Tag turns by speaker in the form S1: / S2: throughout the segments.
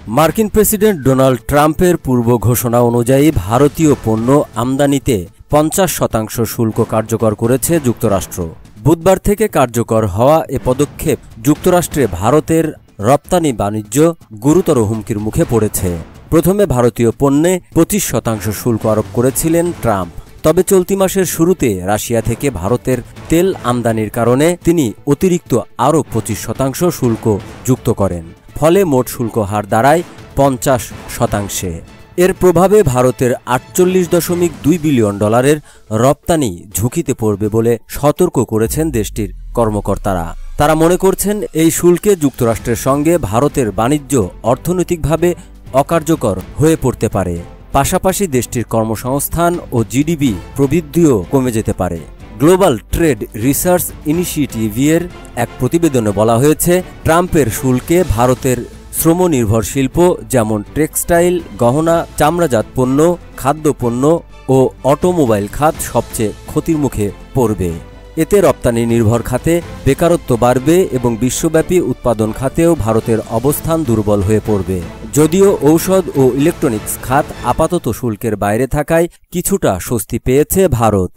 S1: মার্কিন president Donald ট্রাম্পের পূর্ব ঘোষণা অনুযায়ী ভারতীয় পণ্য আমদানিতে ৫০% শুল্ক কার্যকর করেছে যুক্তরাষ্ট্র। বুধবার থেকে কার্যকর হওয়া এ পদক্ষেপ যুক্তরাষ্ট্রে ভারতের রপ্তানি বাণিজ্য গুরুতর হুমকির মুখে পড়েছে। প্রথমে ভারতীয় পণ্যে ২৫% শুল্ক আরোপ করেছিলেন ট্রাম্প। তবে চলতি মাসের শুরুতে রাশিয়া থেকে ভারতের তেল আমদানির কারণে তিনি অতিরিক্ত আরও ২৫% শুল্ক যুক্ত করেন। ফলে মোট শুল্ক হার দাঁড়ায় ৫০%। এর প্রভাবে ভারতের $৪৮.২ বিলিয়ন রপ্তানি ঝুঁকিতে পড়বে বলে সতর্ক করেছেন দেশটির কর্মকর্তারা। তারা মনে করছেন এই শুল্কে যুক্তরাষ্ট্রের সঙ্গে ভারতের বাণিজ্য অর্থনৈতিকভাবে অকার্যকর হয়ে পড়তে পারে। পাশাপাশি দেশটির কর্মসংস্থান ও জিডিপি প্রবৃদ্ধিও কমে যেতে পারে। গ্লোবাল ট্রেড রিসার্চ ইনিশিয়েটিভের এক প্রতিবেদনে বলা হয়েছে, ট্রাম্পের শুল্কে ভারতের শ্রমনির্ভর শিল্প যেমন টেক্সটাইল, গহনা, চামড়াজাত পণ্য, খাদ্যপণ্য ও অটোমোবাইল খাত সবচেয়ে ক্ষতির মুখে পড়বে। এতে রপ্তানি নির্ভর খাতে বেকারত্ব বাড়বে এবং বিশ্বব্যাপী উৎপাদন খাতেও ভারতের অবস্থান দুর্বল হয়ে পড়বে। যদিও ঔষধ ও ইলেকট্রনিক্স খাত আপাতত শুল্কের বাইরে থাকায় কিছুটা স্বস্তি পেয়েছে ভারত।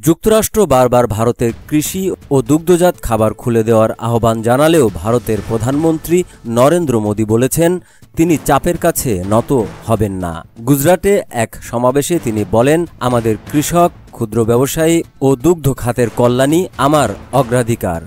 S1: যুক্তরাষ্ট্র বারবার ভারতের কৃষি ও দুগ্ধজাত খাবার খুলে দেওয়ার আহ্বান জানালেও ভারতের প্রধানমন্ত্রী নরেন্দ্র মোদী বলেছেন তিনি চাপের কাছে নত হবেন না। গুজরাটে এক সমাবেশে তিনি বলেন, আমাদের কৃষক, ক্ষুদ্র ব্যবসায়ী ও দুগ্ধ খাতের কল্যাণই আমার অগ্রাধিকার।